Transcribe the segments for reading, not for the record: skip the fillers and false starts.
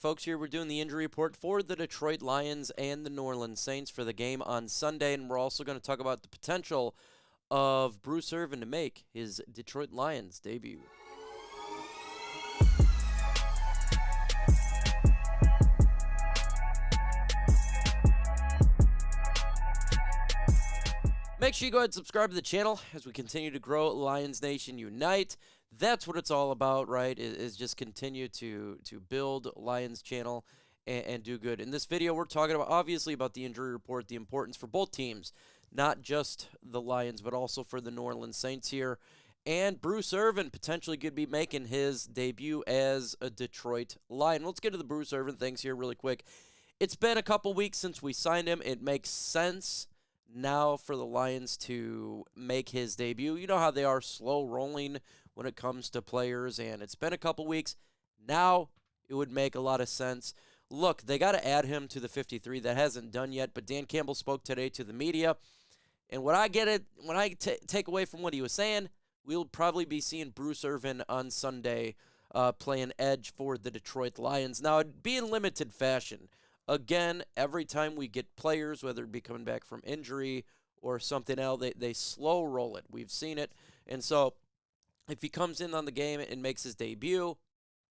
folks. Here we're doing the injury report for the Detroit Lions and the New Orleans Saints for the game on Sunday, and we're also going to talk about the potential of Bruce Irvan to make his Detroit Lions debut. Make sure you go ahead and subscribe to the channel as we continue to grow Lions Nation Unite. That's what it's all about, right, is just continue to build Lions channel and do good. In this video, we're talking about, obviously, about the injury report, the importance for both teams, not just the Lions, but also for the New Orleans Saints here. And Bruce Irvan potentially could be making his debut as a Detroit Lion. Let's get to the Bruce Irvan things here really quick. It's been a couple weeks since we signed him. It makes sense now for the Lions to make his debut. You know how they are slow rolling when it comes to players, and it's been a couple weeks. Now it would make a lot of sense. Look, they got to add him to the 53. That hasn't done yet, but Dan Campbell spoke today to the media, and when I take away from what he was saying, we'll probably be seeing Bruce Irvan on Sunday playing edge for the Detroit Lions. Now, it'd be in limited fashion. Again, every time we get players, whether it be coming back from injury or something else, they slow roll it. We've seen it. And so if he comes in on the game and makes his debut,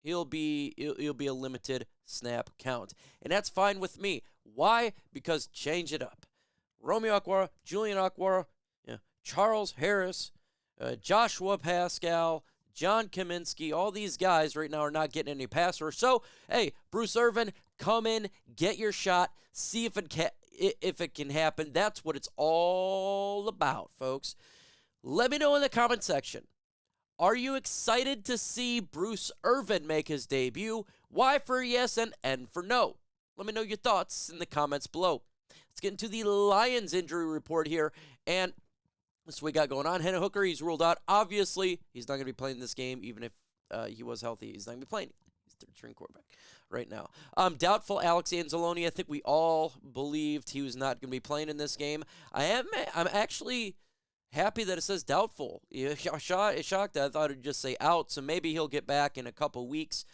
he'll be a limited snap count. And that's fine with me. Why? Because change it up. Romeo Okwara, Julian Okwara, Charles Harris, Joshua Pascal, John Kaminsky, all these guys right now are not getting any pass rush. So, hey, Bruce Irvan, come in, get your shot, see if it can happen. That's what it's all about, folks. Let me know in the comment section. Are you excited to see Bruce Irvan make his debut? Y for yes and N for no. Let me know your thoughts in the comments below. Let's get into the Lions injury report here. And this is what we got going on. Hendon Hooker, he's ruled out. Obviously, he's not going to be playing this game, even if he was healthy. He's not going to be playing. He's third-string quarterback right now. Doubtful Alex Anzalone. I think we all believed he was not going to be playing in this game. I'm actually happy that it says doubtful. Shocked. I thought it'd just say out, so maybe he'll get back in a couple weeks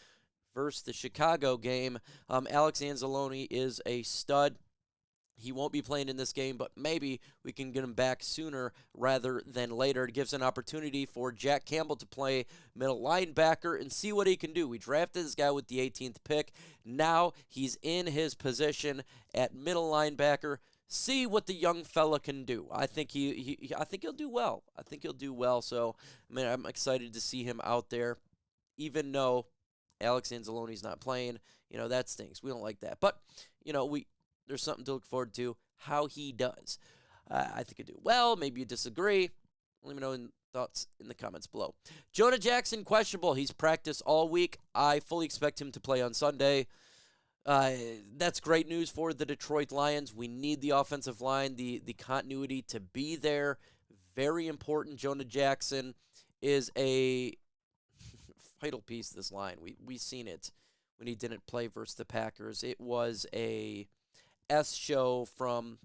versus the Chicago game. Alex Anzalone is a stud. He won't be playing in this game, but maybe we can get him back sooner rather than later. It gives an opportunity for Jack Campbell to play middle linebacker and see what he can do. We drafted this guy with the 18th pick. Now he's in his position at middle linebacker. See what the young fella can do. I think I think he'll do well. I think he'll do well. So, I'm excited to see him out there, even though Alex Anzalone's not playing. That stinks. We don't like that. But, there's something to look forward to, how he does. I think he'll do well. Maybe you disagree. Let me know in thoughts in the comments below. Jonah Jackson, questionable. He's practiced all week. I fully expect him to play on Sunday. That's great news for the Detroit Lions. We need the offensive line, the continuity to be there. Very important. Jonah Jackson is a vital piece of this line. We've seen it when he didn't play versus the Packers. It was a S show from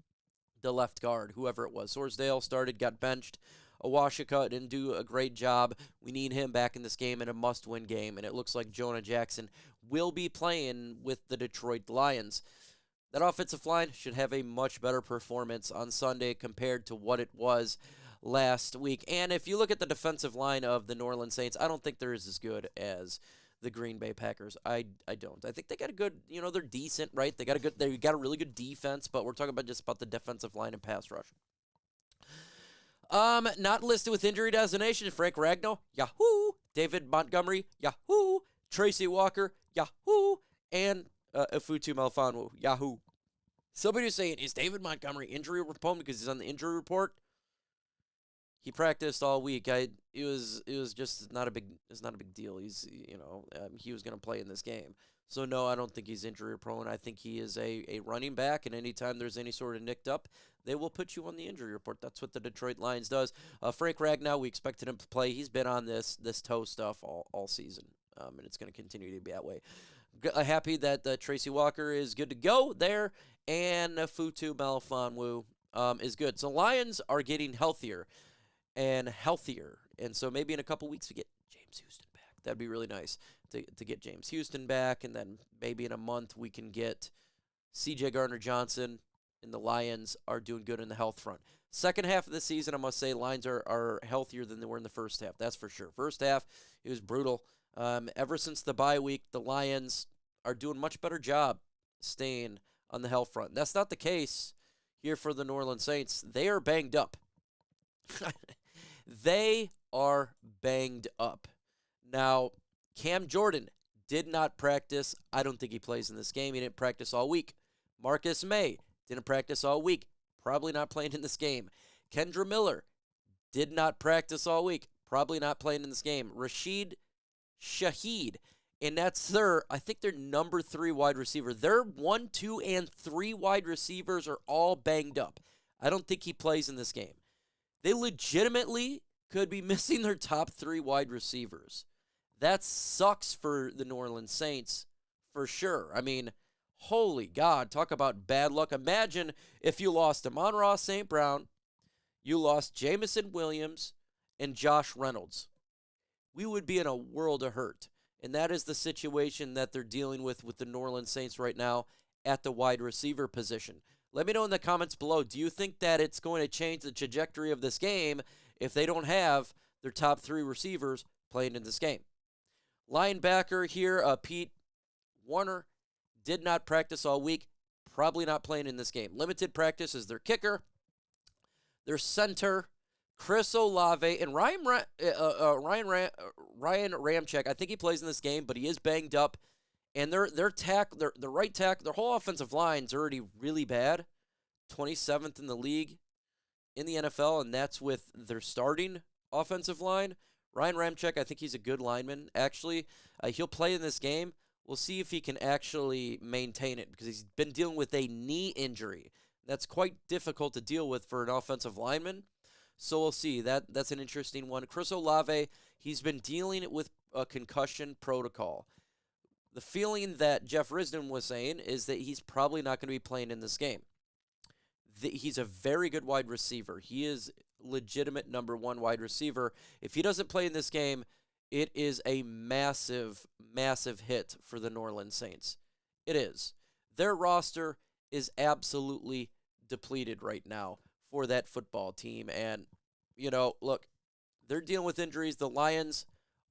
the left guard, whoever it was. Sorsdale started, got benched. Awashika didn't do a great job. We need him back in this game in a must-win game, and it looks like Jonah Jackson will be playing with the Detroit Lions. That offensive line should have a much better performance on Sunday compared to what it was last week. And if you look at the defensive line of the New Orleans Saints, I don't think they're as good as the Green Bay Packers. I don't. I think they got a good, they're decent, right? They got a really good defense, but we're talking about just about the defensive line and pass rush. Not listed with injury designation, Frank Ragnow, yahoo! David Montgomery, yahoo! Tracy Walker, yahoo! And Ifutu Melifonwu, yahoo! Somebody was saying, is David Montgomery injury prone because he's on the injury report? He practiced all week. It was just not a big deal. He's he was going to play in this game. So no, I don't think he's injury prone. I think he is a running back, and anytime there's any sort of nicked up, they will put you on the injury report. That's what the Detroit Lions does. Frank Ragnow, we expected him to play. He's been on this toe stuff all season, and it's going to continue to be that way. Happy that Tracy Walker is good to go there, and Futu Melifonwu is good. So Lions are getting healthier and healthier, and so maybe in a couple weeks we get James Houston back. That'd be really nice. to get James Houston back, and then maybe in a month we can get C.J. Gardner-Johnson, and the Lions are doing good in the health front. Second half of the season, I must say, Lions are healthier than they were in the first half. That's for sure. First half, it was brutal. Ever since the bye week, the Lions are doing a much better job staying on the health front. That's not the case here for the New Orleans Saints. They are banged up. They are banged up. Now, Cam Jordan did not practice. I don't think he plays in this game. He didn't practice all week. Marcus May didn't practice all week. Probably not playing in this game. Kendra Miller did not practice all week. Probably not playing in this game. Rashid Shaheed, and that's I think their number 3 wide receiver. Their 1, 2, and 3 wide receivers are all banged up. I don't think he plays in this game. They legitimately could be missing their top 3 wide receivers. That sucks for the New Orleans Saints for sure. I mean, holy God, talk about bad luck. Imagine if you lost Amon-Ra St. Brown, you lost Jamison Williams, and Josh Reynolds. We would be in a world of hurt. And that is the situation that they're dealing with the New Orleans Saints right now at the wide receiver position. Let me know in the comments below, do you think that it's going to change the trajectory of this game if they don't have their top 3 receivers playing in this game? Linebacker here, Pete Warner, did not practice all week. Probably not playing in this game. Limited practice is their kicker. Their center, Chris Olave, and Ryan Ramczyk. I think he plays in this game, but he is banged up. And their right tackle, their whole offensive line is already really bad. 27th in the league in the NFL, and that's with their starting offensive line. Ryan Ramczyk, I think he's a good lineman, actually. He'll play in this game. We'll see if he can actually maintain it because he's been dealing with a knee injury. That's quite difficult to deal with for an offensive lineman. So we'll see. That's an interesting one. Chris Olave, he's been dealing with a concussion protocol. The feeling that Jeff Risdon was saying is that he's probably not going to be playing in this game. He's a very good wide receiver. He is legitimate number 1 wide receiver. If he doesn't play in this game, it is a massive, massive hit for the New Orleans Saints. It is. Their roster is absolutely depleted right now for that football team. And, you know, look, they're dealing with injuries. The Lions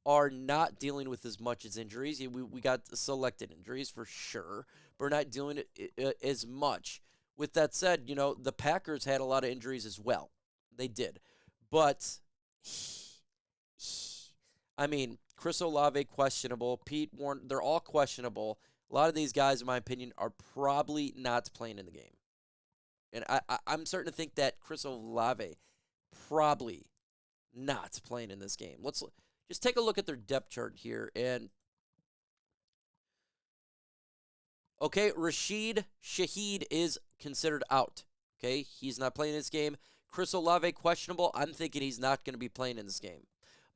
are not dealing with as much as injuries. We got selected injuries for sure, but we're not dealing as much. With that said, you know, the Packers had a lot of injuries as well. They did. But, I mean, Chris Olave, questionable. Pete Warner, they're all questionable. A lot of these guys, in my opinion, are probably not playing in the game. And I'm starting to think that Chris Olave probably not playing in this game. Let's just take a look at their depth chart here. And, okay, Rashid Shaheed is considered out. Okay, he's not playing this game. Chris Olave, questionable. I'm thinking he's not going to be playing in this game.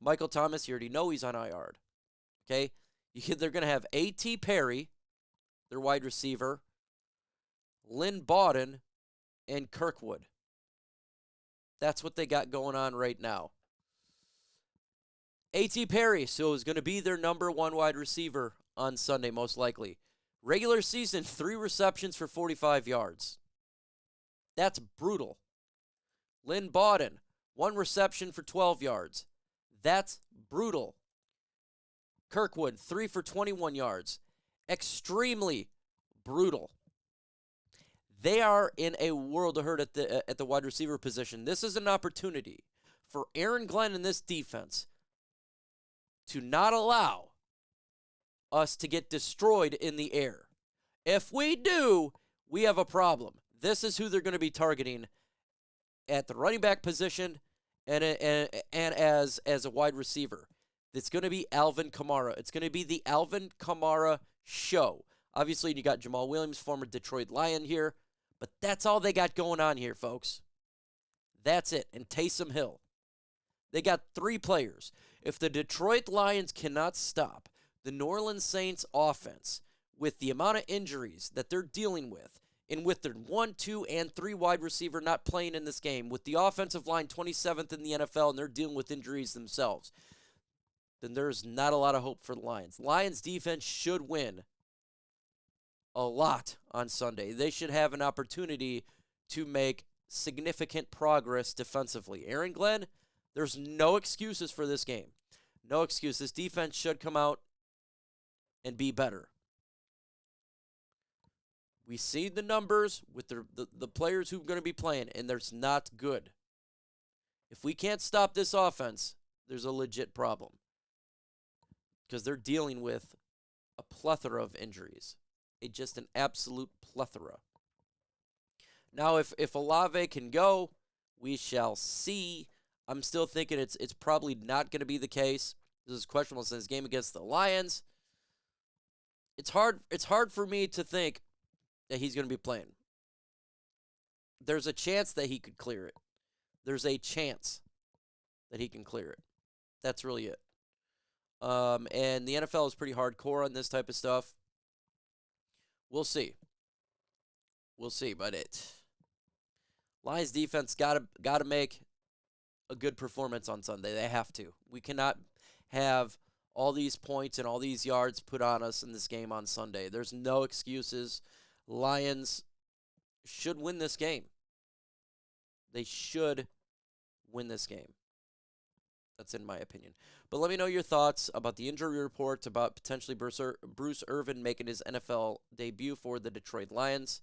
Michael Thomas, you already know he's on IR. Okay, they're going to have A.T. Perry, their wide receiver, Lynn Bawden, and Kirkwood. That's what they got going on right now. A.T. Perry, so is going to be their number 1 wide receiver on Sunday, most likely. Regular season, 3 receptions for 45 yards. That's brutal. Lynn Bawden, 1 reception for 12 yards. That's brutal. Kirkwood, 3 for 21 yards. Extremely brutal. They are in a world of hurt at the wide receiver position. This is an opportunity for Aaron Glenn and this defense to not allow us to get destroyed in the air. If we do, we have a problem. This is who they're going to be targeting at the running back position and as a wide receiver. It's going to be Alvin Kamara. It's going to be the Alvin Kamara show. Obviously, you got Jamal Williams, former Detroit Lion here, but that's all they got going on here, folks. That's it. And Taysom Hill. They got 3 players. If the Detroit Lions cannot stop the New Orleans Saints offense with the amount of injuries that they're dealing with, and with their 1, 2, and 3 wide receiver not playing in this game, with the offensive line 27th in the NFL, and they're dealing with injuries themselves, then there's not a lot of hope for the Lions. Lions defense should win a lot on Sunday. They should have an opportunity to make significant progress defensively. Aaron Glenn, there's no excuses for this game. No excuse. This defense should come out and be better. We see the numbers with the players who are going to be playing, and there's not good. If we can't stop this offense, there's a legit problem. Because they're dealing with a plethora of injuries. Just an absolute plethora. Now, if Olave can go, we shall see. I'm still thinking it's probably not going to be the case. This is questionable since game against the Lions. It's hard for me to think that he's going to be playing. There's a chance that he could clear it. There's a chance that he can clear it. That's really it. And the NFL is pretty hardcore on this type of stuff. We'll see. We'll see, but Lions defense gotta make a good performance on Sunday. They have to. We cannot have all these points and all these yards put on us in this game on Sunday. There's no excuses. Lions should win this game. They should win this game. That's in my opinion. But let me know your thoughts about the injury report, about potentially Bruce Irvin making his NFL debut for the Detroit Lions.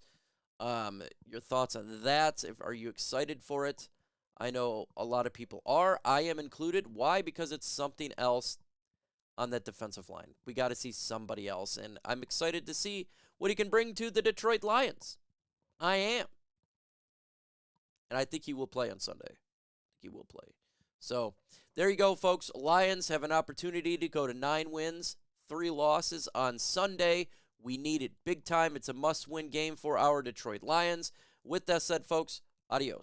Your thoughts on that. Are you excited for it? I know a lot of people are. I am included. Why? Because it's something else on that defensive line. We got to see somebody else, and I'm excited to see what he can bring to the Detroit Lions. I am. And I think he will play on Sunday. He will play. So, there you go, folks. Lions have an opportunity to go to 9 wins, 3 losses on Sunday. We need it big time. It's a must-win game for our Detroit Lions. With that said, folks, adios.